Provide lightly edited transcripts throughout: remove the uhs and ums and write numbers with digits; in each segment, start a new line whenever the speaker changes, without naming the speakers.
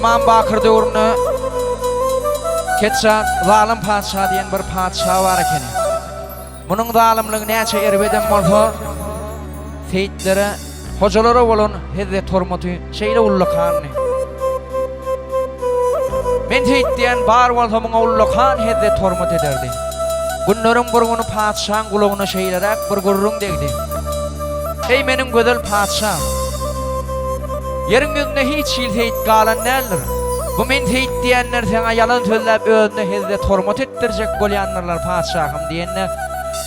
Aman Bakır döwrüne ketşat zalim padşah diyen bir padşah var eken. Munuň zalimligi näçe erbeden bolsa seytlere, hojalara bolan Hazret Hormatly şeýle ullukany. Men seyt diyen bar bolsa muňa ullukan Hazret Hormat ederdi. Günleriň bir güni padşahyň gulagyna şeýlerek bir gurrun degdi. Ey meniň gözel padşah, yerin yüzünde hiç seyt galan näldir? Bu men seyt diýenler sana yalan söylep özüne Hazret Hormat etdirjek bolýanlar padşahym diýenne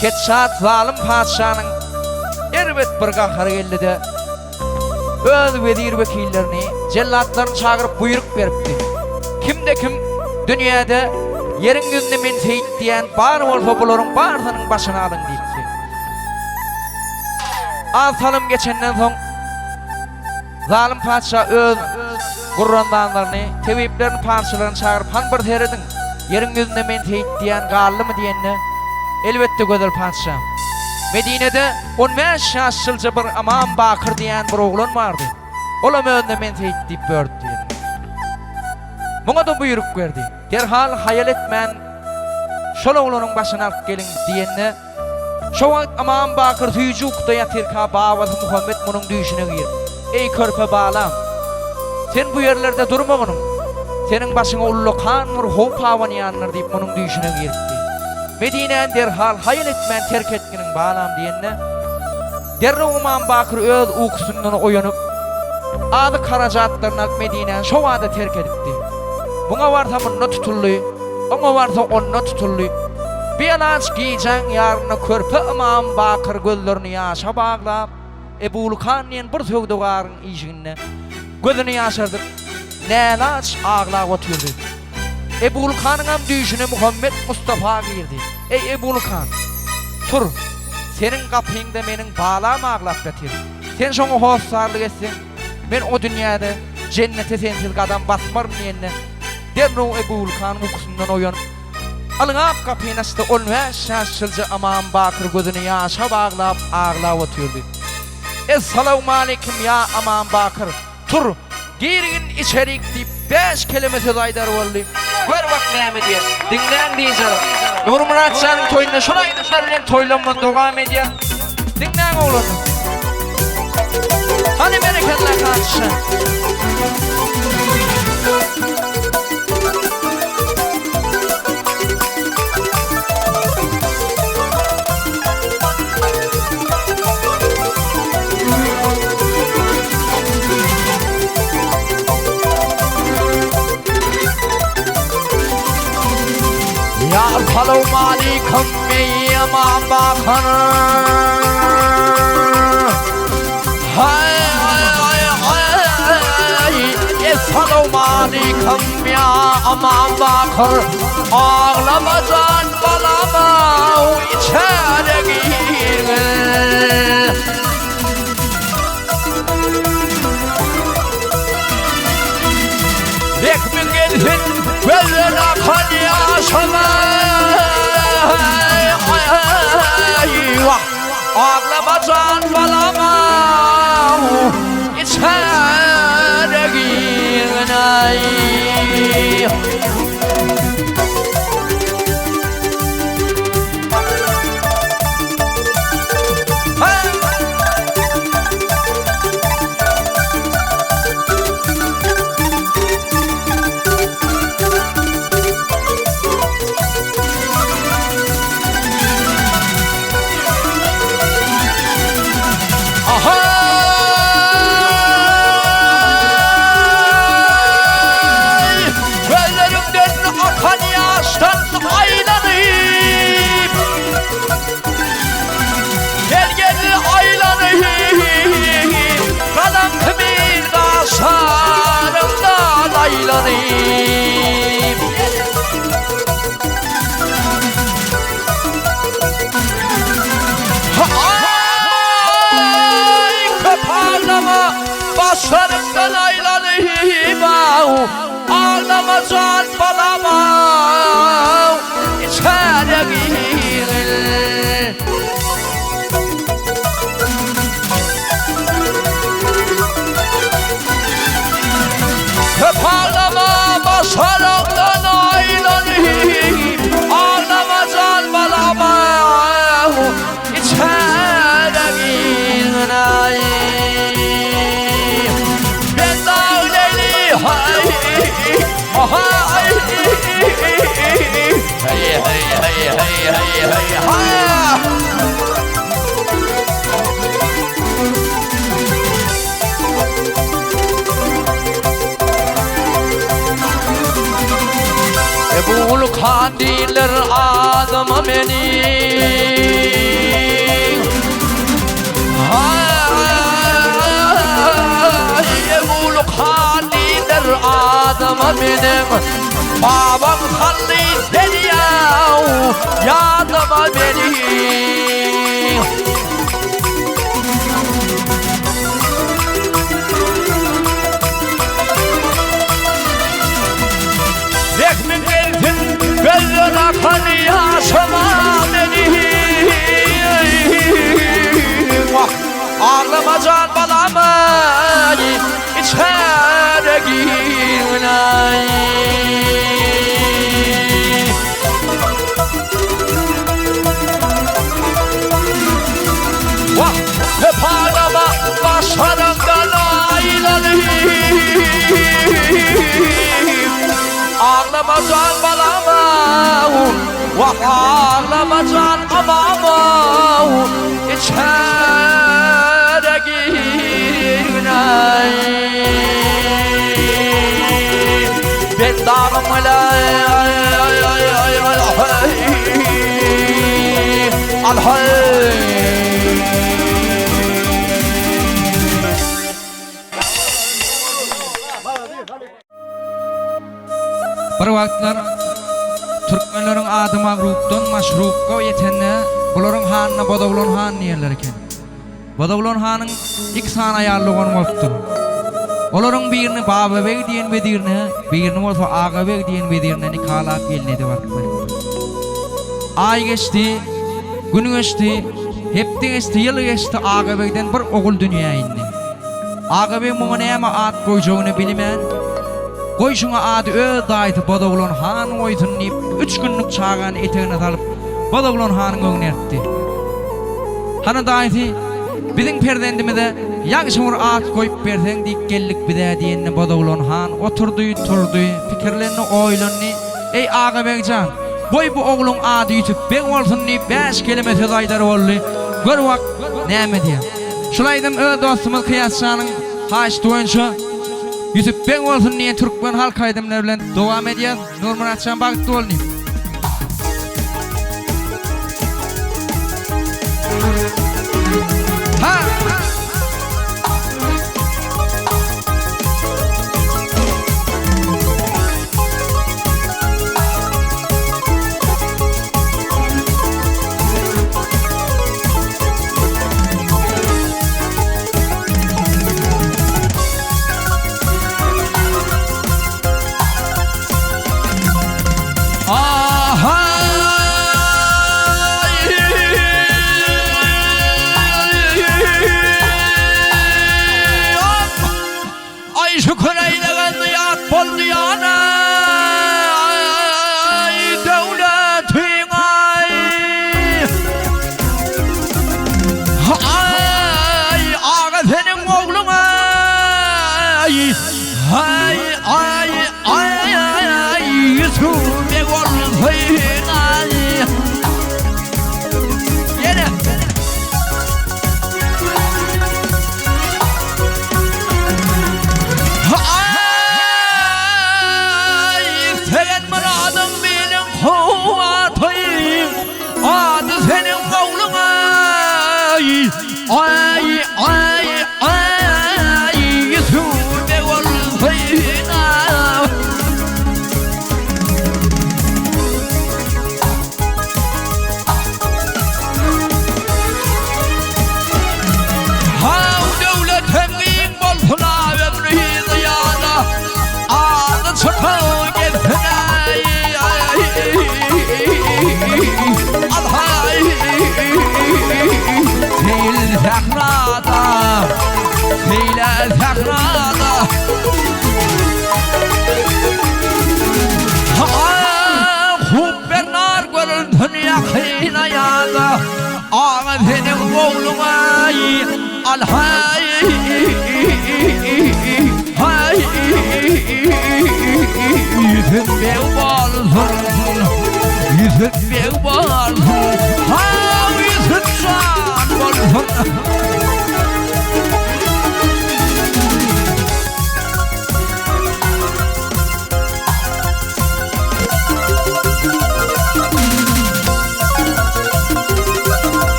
ketşat zalim padşahyň erbet bir gahary geldi-de öz vezir wekillerini, jellatlaryny çagyryp buyruk beripdi. Kimde kim dünýäde yerin yüzünde men seyt diýen bar bolsa bularyň barsynyň başyna alyň diýdi. Alsalym geçenden soň zalim padşah öz gurrandanlaryny, tebiplerini, padşalaryny çagyryp han bir teredin. Yerin yüzünde men seyt diýen gallymy diýenne elbetde gözel padşah. Medine'de 15 ýaşlça bir Aman Bakır diýen bir oglan bardy. Olam özüne men seyt diýip berdi diýen. Muňa da buyruk berdi. Derhal hayal etmän şol oglanyň başyna alyp gelin diýenne şo wagt Aman Bakır süýjükde ýatyrka bawazy Muhammed munyň düýşine gir. Ey körpe balam, sen bu yerlerde durmagynyň, seniň başyňa ullukan bir howp hawan ýanlar diýip munyň düýşine girdi. Medine'den derhal hayal etmän terk etginiň balam diýende derrew Aman Bakır öz uykusundan oýanyp ady karajatlaryny alyp Medine'den şo wagtda terk edipdi. Buňa warsa munna tutuldy, oňa warsa onna tutuldy. Bir aç giýjäň ýaryna körpe Aman Bakır gözlerini ýaşa baglap Ebulkan diýen bir söwdegaryň işigine gözüni ýaşardyp nälaç aglap otyrdy. Ebulkanyň hem düýşüne Muhammed Mustafa girdi. Ey Ebulkan, tur, seniň gapyňda meniň balam aglap getir. Sen şoňa hoşsarlyk etseň, men o dünýäde jennete sensiz gadam basmarym diýende derrew Ebulkan uykusundan oýanyp alyňap gapyny açdy. 15 ýaşlça Aman Bakır gözüni ýaşa baglap aglap otyrdy. Esselamu aleyküm ya Aman Bakır, tur, Girgin Iceri diýip 5 kelime söz aýdar boldy. Gör bak näme diýer. Dinlen diýjer. Nurmurat şanyň toýuna şol aýdymlar bilen toýlanma dogam edýär. Dinlen oglan. Hadi bereketle kaçışa. Ya Assalamu aleyküm ey Aman Bakır. Hay hay hay hay. Assalamu aleyküm ya Aman Bakır. Ağlamacan balama içeri girgin. Lekmin gelsin gözler akan yaşama. Ağlamacan balama içeri girgin. Başlarımdan aylanayım ağlamacan balama içeri girgin. Köp ağlama kandiller adıma benim. Ulu kandiller adıma benim. Babam salli seni yadıma benim. Ekmek eltin gözün akan yaşama benim. Ağlama can balamı içeri girnay. Hep ağlama başlarından ayrılayım. Ağlama can balama, ağlama can amama, içeri girnay. Ben dağımla alhay. Bir wagtlar Türkmenleriň adyma grupdan maşrupga ýetende bularyň hanyna Bodawlan han diýerler eken. Bodawlan hanyň iki sana aýallygy bolupdy. Olaryň birini Bababek diýen wedirini, birini bolsa Agabek diýen wedirini nikalap gelnedi barkdy. Ay geçdi, gün geçdi, hepde geçdi, ýyl geçdi, Agabekden bir ogul dünýäge indi. Agabek muňa näme at goýjagyny bilmän. Goýşuňa ady öz daýty Bodawlan han oýtun diýip 3 günlük çagan etegine salyp Bodawlan hanyň öňüne etdi. Hana daýty biziň perdendimize ýagşy bir at goýup berseň diýip geldik bide diýende Bodawlan han oturdy, turdy, pikirlerini oýlandy. Ey Agabekjan, boy bu ogluň ady ýitip ben bolsun diýip 5 kelime söz aýdar boldy. Bir wagt näme diýär? Şulaýdym öz dostumyz Kıyasçanyň haýşy boýunça Yusup ben olsun diye Turkmen Halk Aydymlary bilen dowam edýär. Nurmuratçan bagtly boldy. Ha!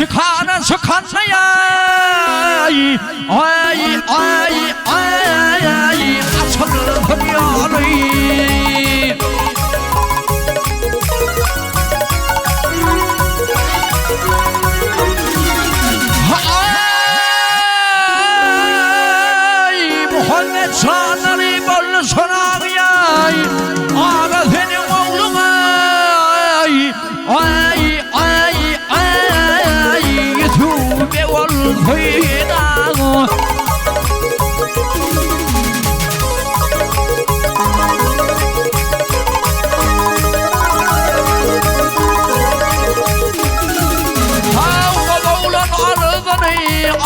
çıkana çıkanla ay ay ay ay ay açıldım yolu ay Muhammed canları bolsun Agayew Aga senin oğlun ay ay ay ay Yusup'e olsaydı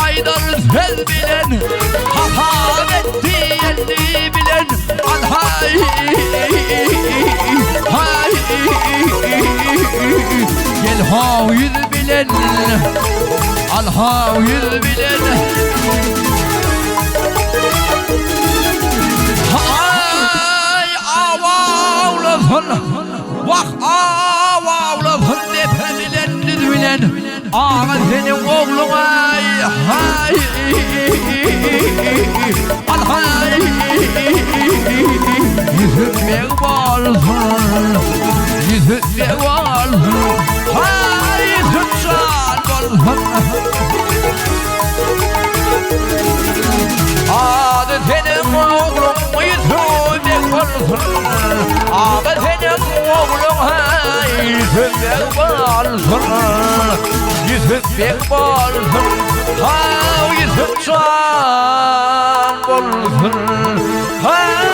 Aydar söz bilen, hakaret diyeni bilen, hay hay gel hayır bilen, al hayır bilen, hay avavlasın, vah avavlasın depe bilen, düz bilen. Ağa senin oğlun ay hay al hay yüzüme balsın yüzüme balsın hay yüzüme balsın ağa senin oğlun yüzüme balsın ağa senin oğlun hay yüzüme balsın Yüzük bolsun, ha yüzük can bolsun, ha